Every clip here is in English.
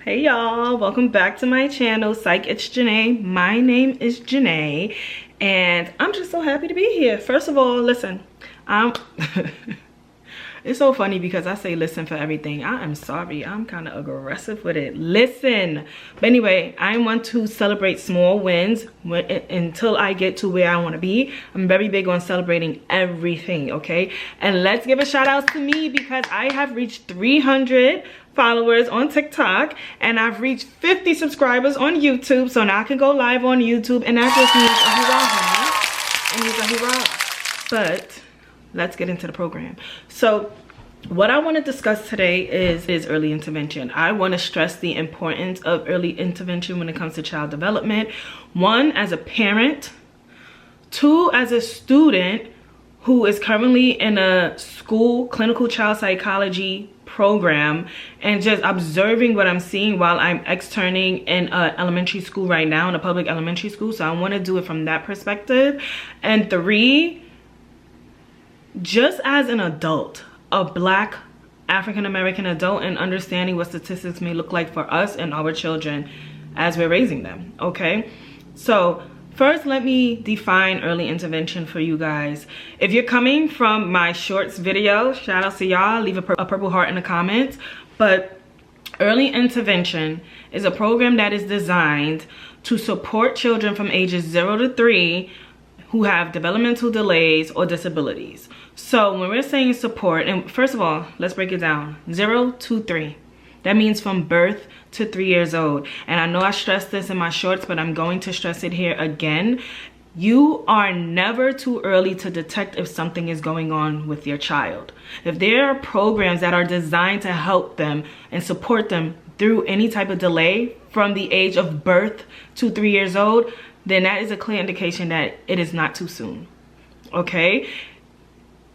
Hey y'all, welcome back to my channel. Psych, it's Janae. My name is Janae and I'm just so happy to be here. First of all, listen, it's so funny because I say listen for everything. I am sorry, I'm kind of aggressive with it. Listen. But anyway, I want to celebrate small wins until I get to where I want to be. I'm very big on celebrating everything, okay? And let's give a shout out to me because I have reached 300 followers on TikTok and I've reached 50 subscribers on YouTube. So now I can go live on YouTube and that just means a hurrah, honey. It means a hurrah. But let's get into the program. So what I want to discuss today is early intervention. I want to stress the importance of early intervention when it comes to child development. One, as a parent. Two, as a student who is currently in a school clinical child psychology program and just observing what I'm seeing while I'm externing in elementary school right now, in a public elementary school. So I want to do it from that perspective. And three, just as an adult, a Black African-American adult, and understanding what statistics may look like for us and our children as we're raising them, okay? So first, let me define early intervention for you guys. If you're coming from my shorts video, shout out to y'all, leave a purple heart in the comments. But early intervention is a program that is designed to support children from ages 0 to 3 who have developmental delays or disabilities. So when we're saying support, and first of all, let's break it down. 0 to 3. That means from birth to 3 years old. And I know I stressed this in my shorts, but I'm going to stress it here again. You are never too early to detect if something is going on with your child. If there are programs that are designed to help them and support them through any type of delay from the age of birth to 3 years old, then that is a clear indication that it is not too soon, okay?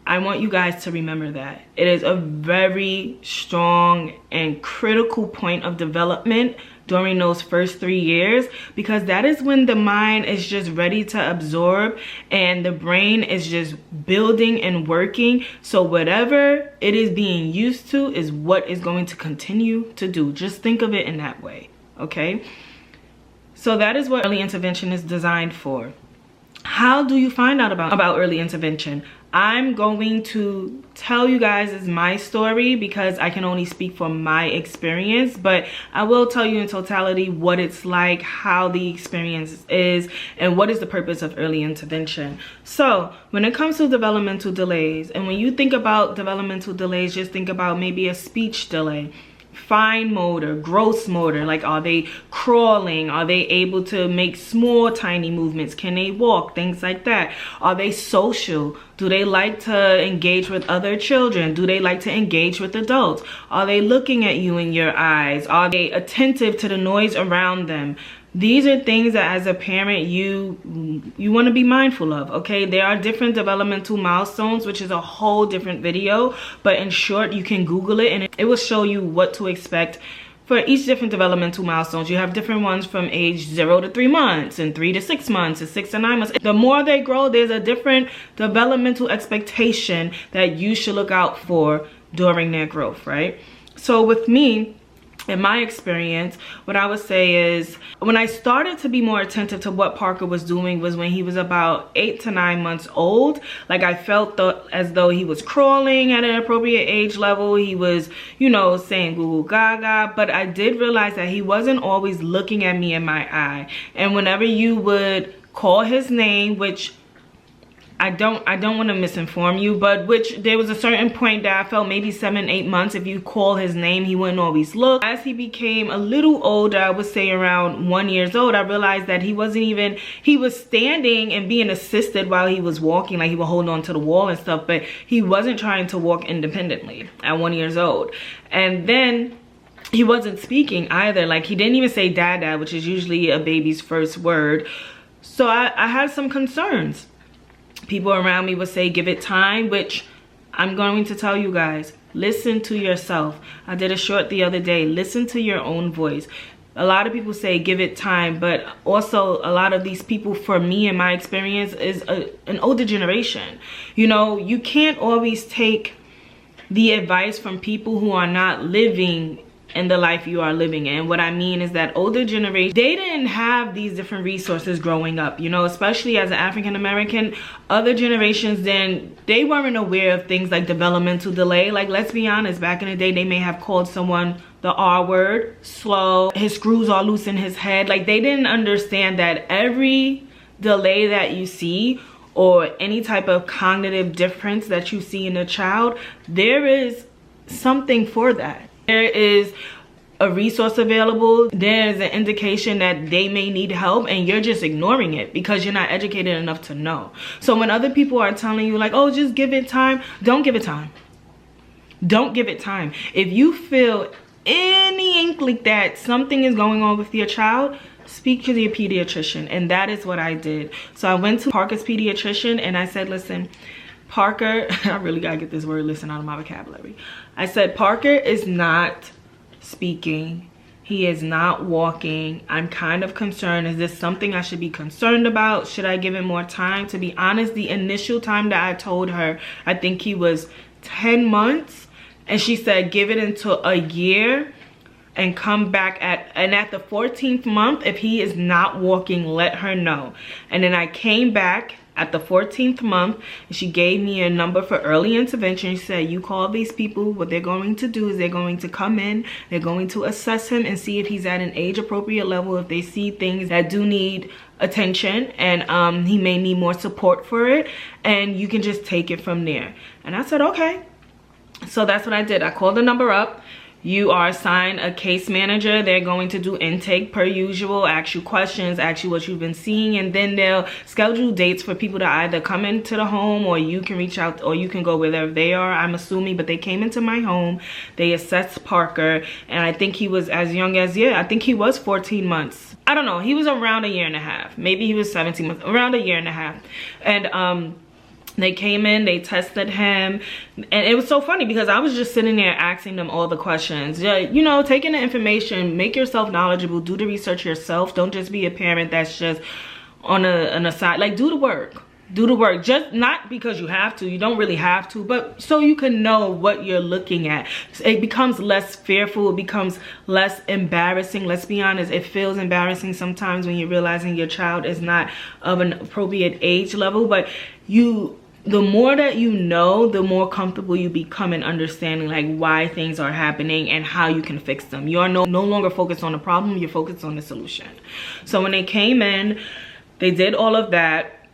I want you guys to remember that. It is a very strong and critical point of development during those first 3 years, because that is when the mind is just ready to absorb and the brain is just building and working. So whatever it is being used to is what is going to continue to do. Just think of it in that way, okay? So that is what early intervention is designed for. How do you find out about early intervention? I'm going to tell you guys is my story because I can only speak from my experience, but I will tell you in totality what it's like, how the experience is, and what is the purpose of early intervention. So when it comes to developmental delays, and when you think about developmental delays, just think about maybe a speech delay, fine motor, gross motor, like are they crawling, are they able to make small tiny movements, can they walk, things like that. Are they social, do they like to engage with other children, do they like to engage with adults, are they looking at you in your eyes, are they attentive to the noise around them. These are things that as a parent you want to be mindful of, okay? There are different developmental milestones, which is a whole different video, but in short, you can Google it and it will show you what to expect for each different developmental milestones. You have different ones from age 0 to 3 months, and 3 to 6 months, and 6 to 9 months. The more they grow, there's a different developmental expectation that you should look out for during their growth, right? So with me, in my experience, what I would say is when I started to be more attentive to what Parker was doing was when he was about 8 to 9 months old. Like I felt as though he was crawling at an appropriate age level. He was, you know, saying goo goo gaga, but I did realize that he wasn't always looking at me in my eye. And whenever you would call his name, which I don't want to misinform you, but which there was a certain point that I felt maybe 7, 8 months, if you call his name, he wouldn't always look. As he became a little older, I would say around 1 year old, I realized that he was standing and being assisted while he was walking, like he would hold on to the wall and stuff, but he wasn't trying to walk independently at 1 year old. And then he wasn't speaking either. Like he didn't even say dada, which is usually a baby's first word. So I had some concerns. People around me would say, give it time, which I'm going to tell you guys, listen to yourself. I did a short the other day, listen to your own voice. A lot of people say give it time, but also a lot of these people, for me in my experience, is an older generation. You know, you can't always take the advice from people who are not living in the life you are living in. What I mean is that older generation, they didn't have these different resources growing up, you know, especially as an African American. Other generations, then they weren't aware of things like developmental delay. Like, let's be honest, back in the day, they may have called someone the R word, slow, his screws are loose in his head. Like, they didn't understand that every delay that you see, or any type of cognitive difference that you see in a child, there is something for that. There is a resource available. There's an indication that they may need help, and you're just ignoring it because you're not educated enough to know. So when other people are telling you like, oh, just give it time, don't give it time. Don't give it time. If you feel any inkling that something is going on with your child, speak to your pediatrician. And that is what I did. So I went to Parker's pediatrician and I said, listen, Parker, I really gotta get this word listen out of my vocabulary. I said, Parker is not speaking. He is not walking. I'm kind of concerned. Is this something I should be concerned about? Should I give him more time? To be honest, the initial time that I told her, I think he was 10 months. And she said, give it until a year and come back at the 14th month. If he is not walking, let her know. And then I came back at the 14th month and she gave me a number for early intervention. She said, you call these people. What they're going to do is they're going to come in, they're going to assess him and see if he's at an age appropriate level, if they see things that do need attention and he may need more support for it, and you can just take it from there. And I said, okay. So that's what I did. I called the number up. You are assigned a case manager. They're going to do intake per usual, ask you questions, ask you what you've been seeing, and then they'll schedule dates for people to either come into the home, or you can reach out, or you can go wherever they are, I'm assuming. But they came into my home, they assessed Parker, and I think he was as young as, I think he was 14 months. I don't know, he was around a year and a half. Maybe he was 17 months, around a year and a half. And they came in, they tested him, and it was so funny because I was just sitting there asking them all the questions. You know, taking the information, make yourself knowledgeable, do the research yourself. Don't just be a parent that's just on a side. Like, do the work. Do the work. Just not because you have to. You don't really have to, but so you can know what you're looking at. It becomes less fearful. It becomes less embarrassing. Let's be honest. It feels embarrassing sometimes when you're realizing your child is not of an appropriate age level, but the more that you know, the more comfortable you become in understanding like why things are happening and how you can fix them. You are no longer focused on the problem, you're focused on the solution. So when they came in, they did all of that,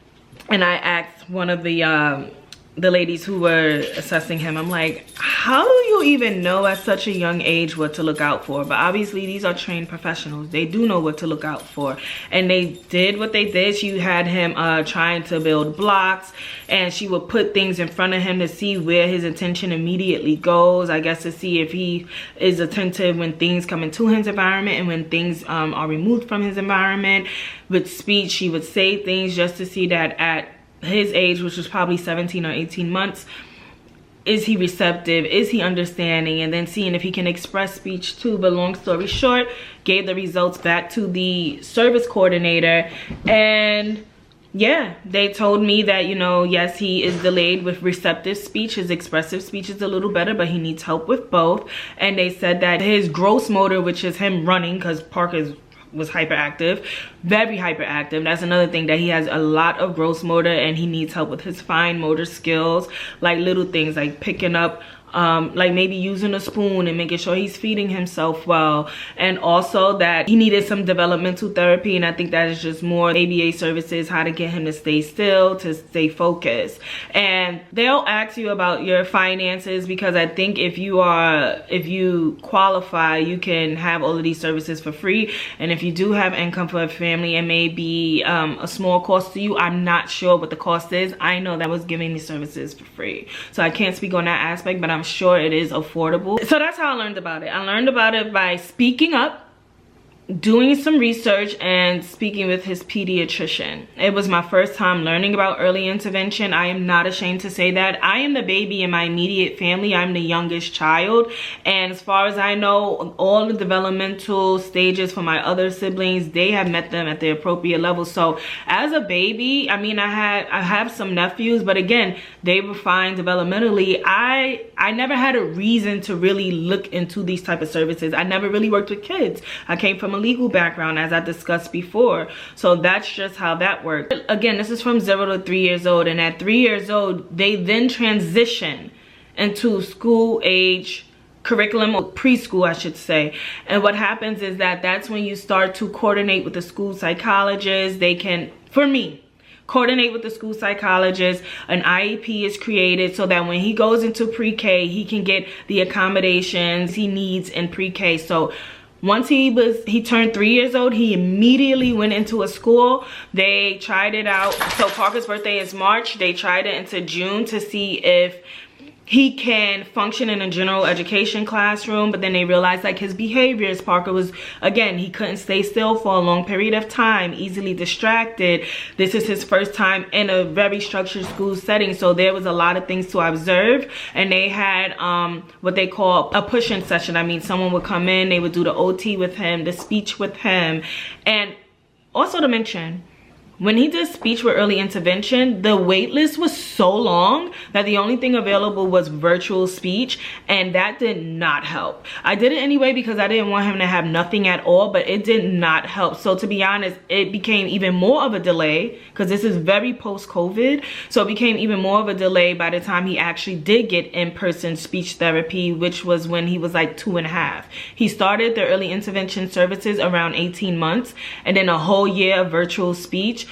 and I asked one of the ladies who were assessing him, I'm like, how do you even know at such a young age what to look out for? But obviously these are trained professionals. They do know what to look out for. And they did what they did. She had him trying to build blocks, and she would put things in front of him to see where his attention immediately goes. I guess to see if he is attentive when things come into his environment and when things are removed from his environment. With speech, she would say things just to see that at his age, which was probably 17 or 18 months, is he receptive, is he understanding, and then seeing if he can express speech too. But long story short, gave the results back to the service coordinator, and yeah, they told me that, you know, yes, he is delayed with receptive speech. His expressive speech is a little better, but he needs help with both. And they said that his gross motor, which is him running, because Parker was hyperactive, very hyperactive. That's another thing, that he has a lot of gross motor, and he needs help with his fine motor skills, like little things like picking up like maybe using a spoon and making sure he's feeding himself well. And also that he needed some developmental therapy, and I think that is just more ABA services, how to get him to stay still, to stay focused. And they'll ask you about your finances, because I think if you qualify, you can have all of these services for free. And if you do have income for a family, it may be a small cost to you. I'm not sure what the cost is. I know that I was giving these services for free, so I can't speak on that aspect, but I'm sure it is affordable. So that's how I learned about it. I learned about it by speaking up, doing some research and speaking with his pediatrician. It was my first time learning about early intervention. I am not ashamed to say that. I am the baby in my immediate family. I'm the youngest child, and as far as I know, all the developmental stages for my other siblings, they have met them at the appropriate level. So as a baby, I mean, I have some nephews, but again, they were fine developmentally. I never had a reason to really look into these type of services. I never really worked with kids. I came from a legal background, as I discussed before, so that's just how that worked. Again, this is from 0 to 3 years old, and at 3 years old they then transition into school age curriculum, or preschool I should say. And what happens is that that's when you start to coordinate with the school psychologist. They can, for me, coordinate with the school psychologist. An IEP is created so that when he goes into pre-K, he can get the accommodations he needs in pre-K. So once he turned 3 years old, he immediately went into a school. They tried it out. So Parker's birthday is March. They tried it into June to see if he can function in a general education classroom, but then they realized like his behaviors, Parker was, again, he couldn't stay still for a long period of time, easily distracted. This is his first time in a very structured school setting, so there was a lot of things to observe. And they had what they call a push-in session. I mean, someone would come in, they would do the OT with him, the speech with him. And also to mention, when he did speech with early intervention, the wait list was so long that the only thing available was virtual speech, and that did not help. I did it anyway because I didn't want him to have nothing at all, but it did not help. So to be honest, it became even more of a delay, because this is very post-COVID, so it became even more of a delay by the time he actually did get in-person speech therapy, which was when he was like 2.5. He started the early intervention services around 18 months, and then a whole year of virtual speech.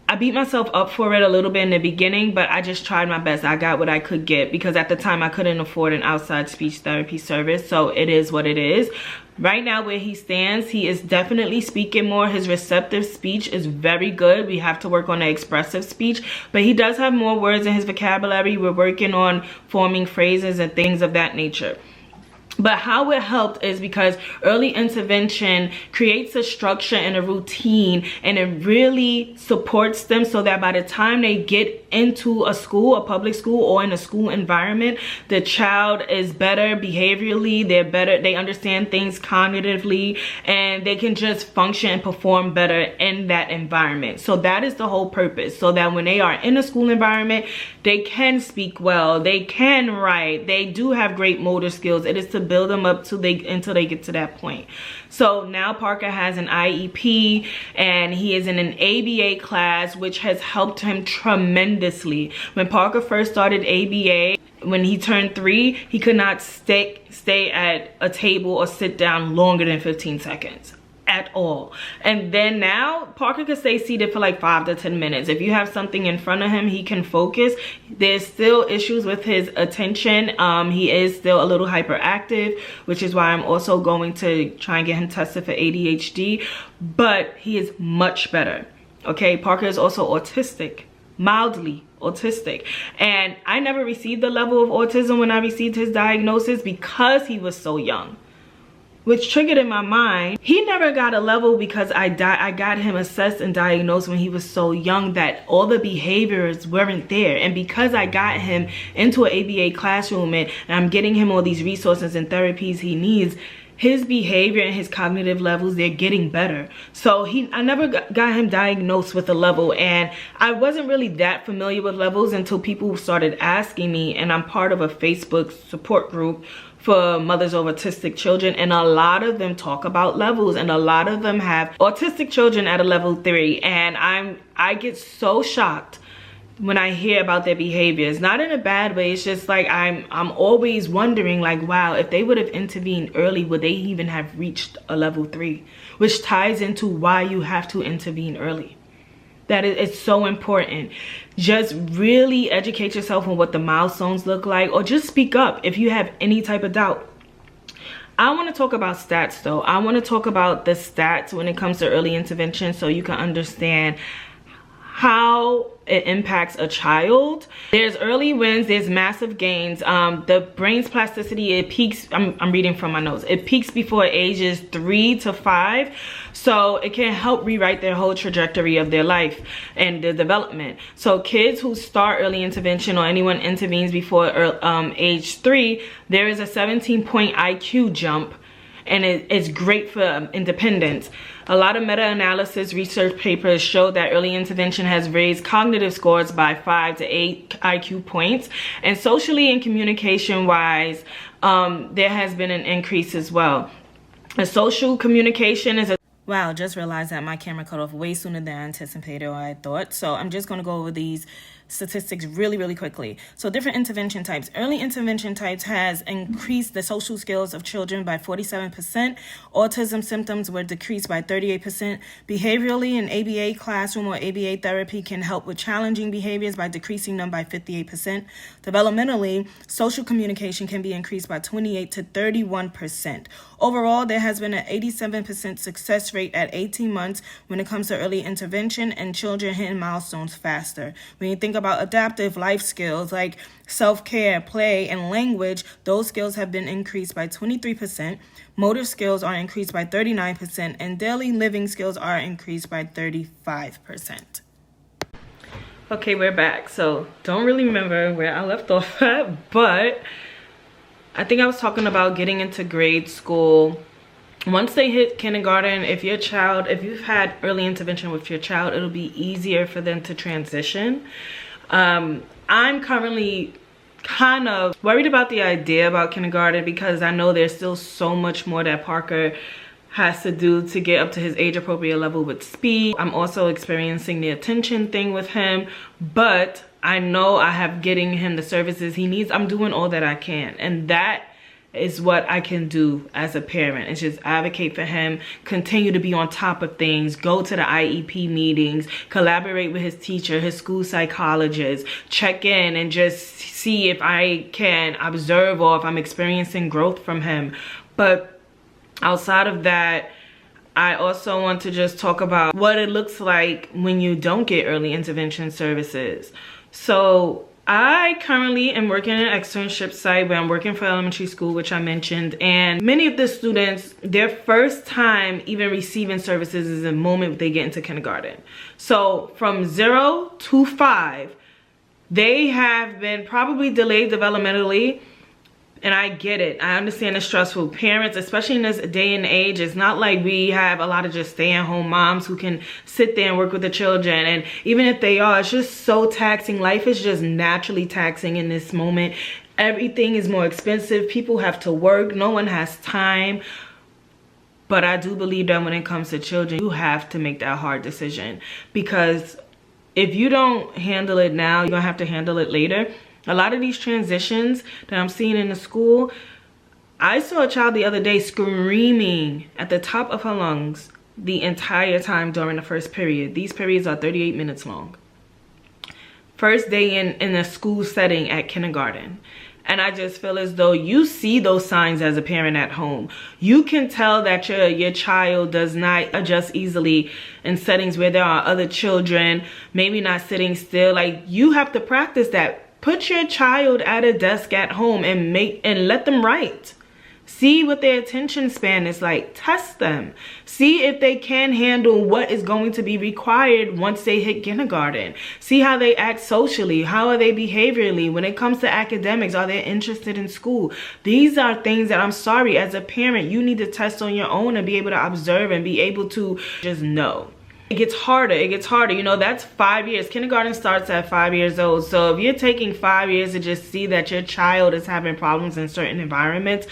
I beat myself up for it a little bit in the beginning, but I just tried my best. I got what I could get, because at the time I couldn't afford an outside speech therapy service, so it is what it is. Right now, where he stands, he is definitely speaking more. His receptive speech is very good. We have to work on the expressive speech, but he does have more words in his vocabulary. We're working on forming phrases and things of that nature. But how it helped is because early intervention creates a structure and a routine, and it really supports them so that by the time they get into a school, a public school, or in a school environment, the child is better behaviorally, they're better, they understand things cognitively, and they can just function and perform better in that environment. So that is the whole purpose, so that when they are in a school environment, they can speak well, they can write, they do have great motor skills. It is to build them up until they get to that point. So now Parker has an IEP, and he is in an ABA class, which has helped him tremendously. When Parker first started ABA, when he turned 3, he could not stay at a table or sit down longer than 15 seconds at all. And then now Parker could stay seated for like 5 to 10 minutes. If you have something in front of him, he can focus. There's still issues with his attention. He is still a little hyperactive, which is why I'm also going to try and get him tested for ADHD, but he is much better. Okay, Parker is also autistic, mildly autistic, and I never received the level of autism when I received his diagnosis because he was so young, which triggered in my mind, he never got a level because I got him assessed and diagnosed when he was so young that all the behaviors weren't there. And because I got him into an ABA classroom and I'm getting him all these resources and therapies he needs, his behavior and his cognitive levels, they're getting better. So I never got him diagnosed with a level, and I wasn't really that familiar with levels until people started asking me, and I'm part of a Facebook support group for mothers of autistic children, and a lot of them talk about levels, and a lot of them have autistic children at a level 3, and I get so shocked when I hear about their behaviors. Not in a bad way, it's just like I'm always wondering, like, wow, if they would have intervened early, would they even have reached a level 3? Which ties into why you have to intervene early. That it's so important. Just really educate yourself on what the milestones look like, or just speak up if you have any type of doubt. I want to talk about stats though. I want to talk about the stats when it comes to early intervention, so you can understand how it impacts a child. There's early wins, there's massive gains. The brain's plasticity, it peaks, I'm reading from my notes, it peaks before ages 3 to 5, so it can help rewrite their whole trajectory of their life and their development. So kids who start early intervention, or anyone intervenes before age 3, there is a 17-point IQ jump, and it's great for independence. A lot of meta-analysis research papers show that early intervention has raised cognitive scores by 5 to 8 IQ points, and socially and communication wise, there has been an increase as well. A social communication is a Wow, just realized that my camera cut off way sooner than I anticipated or I thought. So I'm just going to go over these statistics really quickly. So different intervention types. Early intervention types has increased the social skills of children by 47%. Autism symptoms were decreased by 38%. Behaviorally, an ABA classroom or ABA therapy can help with challenging behaviors by decreasing them by 58%. Developmentally, social communication can be increased by 28 to 31%. Overall, there has been an 87% success rate at 18 months when it comes to early intervention and children hitting milestones faster. When you think about adaptive life skills like self-care, play, and language, those skills have been increased by 23%. Motor skills are increased by 39%, and daily living skills are increased by 35%. Okay, we're back. So don't really remember where I left off at, but I think I was talking about getting into grade school. Once they hit kindergarten, if you've had early intervention with your child, it'll be easier for them to transition. I'm currently kind of worried about the idea about kindergarten because I know there's still so much more that Parker has to do to get up to his age appropriate level with speed. I'm also experiencing the attention thing with him, but I know I have getting him the services he needs. I'm doing all that I can, and that is what I can do as a parent. It's just advocate for him, continue to be on top of things, go to the IEP meetings, collaborate with his teacher, his school psychologist, check in and just see if I can observe or if I'm experiencing growth from him. But outside of that, I also want to just talk about what it looks like when you don't get early intervention services. So I currently am working at an externship site where I'm working for elementary school, which I mentioned, and many of the students, their first time even receiving services is the moment they get into kindergarten. So from 0 to 5, they have been probably delayed developmentally, and I get it. I understand it's stressful. Parents, especially in this day and age, it's not like we have a lot of just stay-at-home moms who can sit there and work with the children. And even if they are, it's just so taxing. Life is just naturally taxing in this moment. Everything is more expensive. People have to work. No one has time. But I do believe that when it comes to children, you have to make that hard decision. Because if you don't handle it now, you're going to have to handle it later. A lot of these transitions that I'm seeing in the school, I saw a child the other day screaming at the top of her lungs the entire time during the first period. These periods are 38 minutes long. First day in a school setting at kindergarten. And I just feel as though you see those signs as a parent at home. You can tell that your child does not adjust easily in settings where there are other children, maybe not sitting still. Like, you have to practice that. Put your child at a desk at home and let them write. See what their attention span is like. Test them. See if they can handle what is going to be required once they hit kindergarten. See how they act socially. How are they behaviorally? When it comes to academics, are they interested in school? These are things that, I'm sorry, as a parent, you need to test on your own and be able to observe and be able to just know. It gets harder. It gets harder. You know, that's 5 years. Kindergarten starts at 5 years old. So if you're taking 5 years to just see that your child is having problems in certain environments,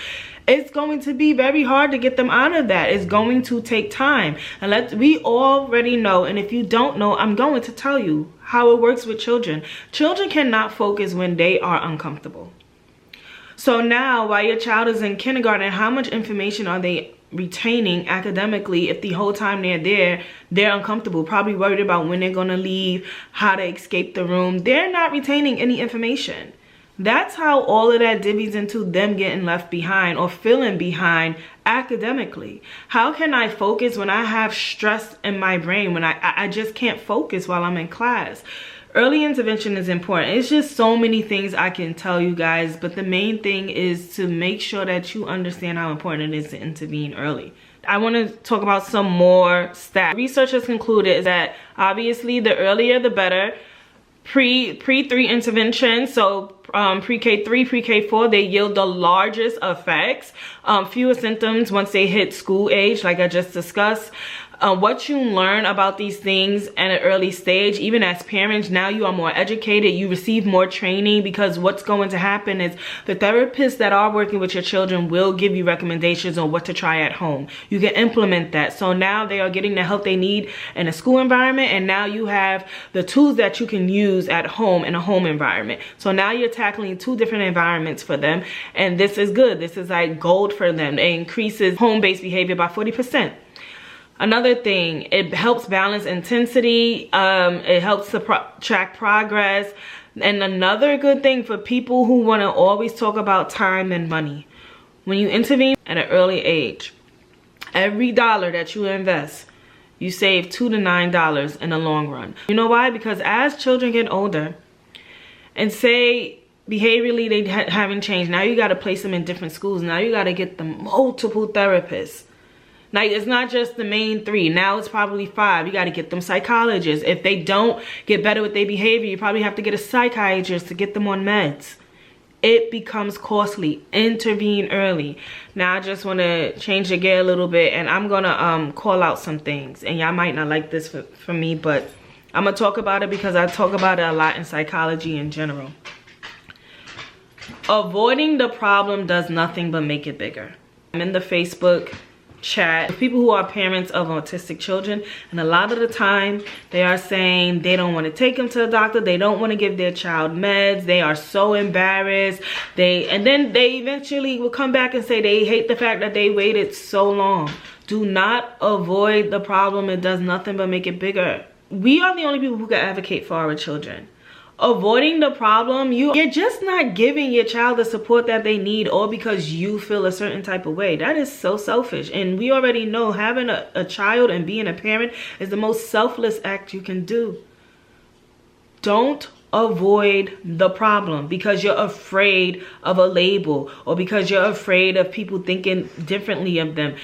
it's going to be very hard to get them out of that. It's going to take time. And we already know, and if you don't know, I'm going to tell you how it works with children. Children cannot focus when they are uncomfortable. So now, while your child is in kindergarten, how much information are they retaining academically if the whole time they're uncomfortable, probably worried about when they're going to leave, how to escape the room? They're not retaining any information. That's how all of that divvies into them getting left behind or feeling behind academically. How can I focus when I have stress in my brain, when I just can't focus while I'm in class? Early intervention is important. It's just so many things I can tell you guys, but the main thing is to make sure that you understand how important it is to intervene early. I want to talk about some more stats. Research has concluded that obviously the earlier the better. Pre-3 intervention, so pre-K3, pre-K4, they yield the largest effects. Fewer symptoms once they hit school age, like I just discussed. What you learn about these things at an early stage, even as parents, now you are more educated, you receive more training, because what's going to happen is the therapists that are working with your children will give you recommendations on what to try at home. You can implement that. So now they are getting the help they need in a school environment, and now you have the tools that you can use at home in a home environment. So now you're tackling 2 different environments for them, and this is good. This is like gold for them. It increases home-based behavior by 40%. Another thing, it helps balance intensity, it helps to track progress. And another good thing for people who want to always talk about time and money, when you intervene at an early age, every dollar that you invest, you save $2 to $9 in the long run. You know why? Because as children get older, and say behaviorally they haven't changed, now you got to place them in different schools. Now you got to get them multiple therapists. Like, it's not just the main 3. Now it's probably 5. You got to get them psychologists. If they don't get better with their behavior, you probably have to get a psychiatrist to get them on meds. It becomes costly. Intervene early. Now I just want to change the gear a little bit, and I'm going to call out some things. And y'all might not like this for me, but I'm going to talk about it because I talk about it a lot in psychology in general. Avoiding the problem does nothing but make it bigger. I'm in the Facebook chat, people who are parents of autistic children, and a lot of the time they are saying they don't want to take them to the doctor, they don't want to give their child meds, they are so embarrassed, and then they eventually will come back and say they hate the fact that they waited so long. Do not avoid the problem. It does nothing but make it bigger. We are the only people who can advocate for our children. Avoiding the problem, you're just not giving your child the support that they need, all because you feel a certain type of way. That is so selfish. And we already know having a child and being a parent is the most selfless act you can do. Don't avoid the problem because you're afraid of a label or because you're afraid of people thinking differently of them.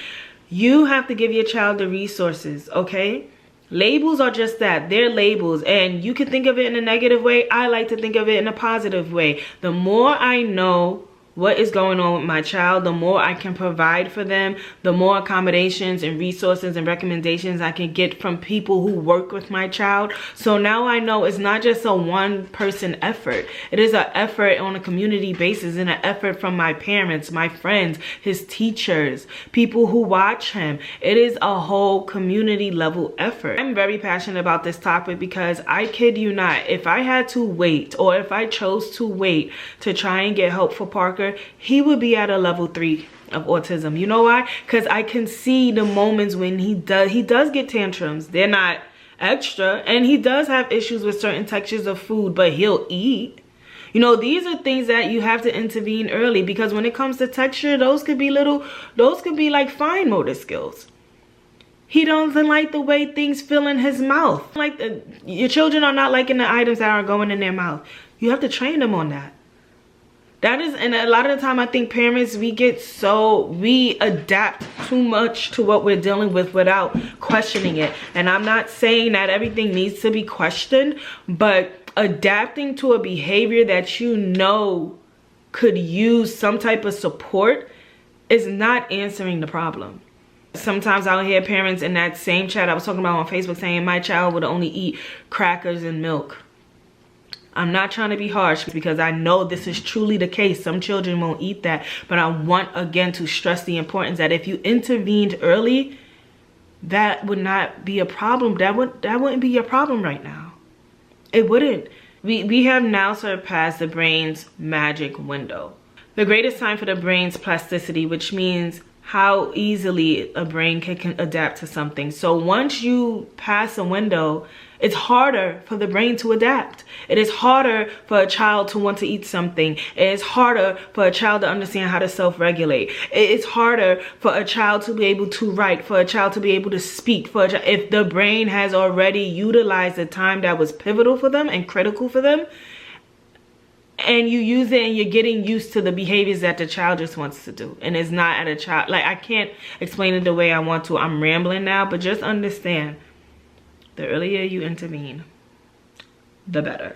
You have to give your child the resources, okay? Labels are just that. They're labels, and you can think of it in a negative way. I like to think of it in a positive way. The more I know what is going on with my child, the more I can provide for them, the more accommodations and resources and recommendations I can get from people who work with my child. So now I know it's not just a one-person effort. It is an effort on a community basis and an effort from my parents, my friends, his teachers, people who watch him. It is a whole community level effort. I'm very passionate about this topic because I kid you not, if I had to wait, or if I chose to wait to try and get help for Parker, he would be at a level 3 of autism. You know why? Because I can see the moments when he does get tantrums. They're not extra, and he does have issues with certain textures of food, but he'll eat. You know, these are things that you have to intervene early, because when it comes to texture, those could be like fine motor skills. He doesn't like the way things feel in his mouth. Your children are not liking the items that are going in their mouth. You have to train them on that. And a lot of the time I think parents, we adapt too much to what we're dealing with without questioning it. And I'm not saying that everything needs to be questioned, but adapting to a behavior that you know could use some type of support is not answering the problem. Sometimes I'll hear parents in that same chat I was talking about on Facebook saying my child would only eat crackers and milk. I'm not trying to be harsh because I know this is truly the case. Some children won't eat that. But I want, again, to stress the importance that if you intervened early, that would not be a problem. That wouldn't be your problem right now. It wouldn't. We have now surpassed the brain's magic window. The greatest time for the brain's plasticity, which means how easily a brain can adapt to something. So once you pass a window, it's harder for the brain to adapt. It is harder for a child to want to eat something. It is harder for a child to understand how to self-regulate. It is harder for a child to be able to write, for a child to be able to speak, if the brain has already utilized the time that was pivotal for them and critical for them, and you use it and you're getting used to the behaviors that the child just wants to do, and it's not at a child. Like, I can't explain it the way I want to. I'm rambling now, but just understand, the earlier you intervene, the better.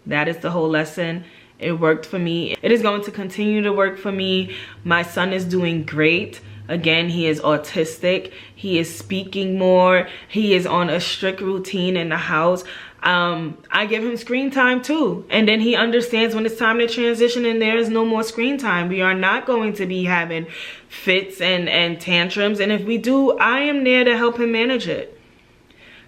That is the whole lesson. It worked for me. It is going to continue to work for me. My son is doing great. Again, he is autistic. He is speaking more. He is on a strict routine in the house. I give him screen time too. And then he understands when it's time to transition and there is no more screen time. We are not going to be having fits and tantrums. And if we do, I am there to help him manage it.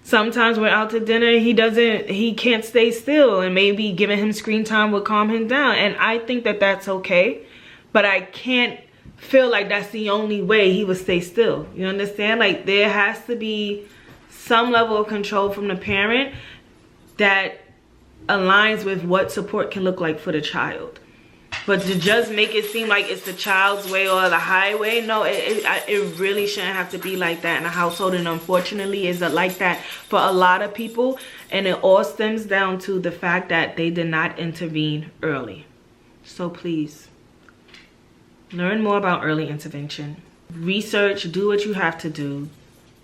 Sometimes we're out to dinner, he can't stay still, and maybe giving him screen time will calm him down. And I think that that's okay, but I can't feel like that's the only way he would stay still. You understand? Like, there has to be some level of control from the parent that aligns with what support can look like for the child. But to just make it seem like it's the child's way or the highway, no, it really shouldn't have to be like that in a household. And unfortunately, it's like that for a lot of people. And it all stems down to the fact that they did not intervene early. So please, learn more about early intervention. Research, do what you have to do.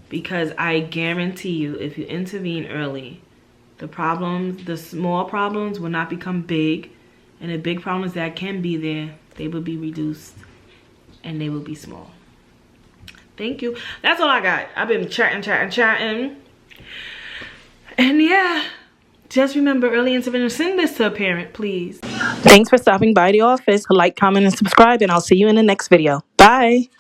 Because I guarantee you, if you intervene early, the problems, the small problems will not become big. And the big problems that can be there, they will be reduced and they will be small. Thank you. That's all I got. I've been chatting. And yeah, just remember, early intervention. Send this to a parent, please. Thanks for stopping by the office. Like, comment, and subscribe, and I'll see you in the next video. Bye.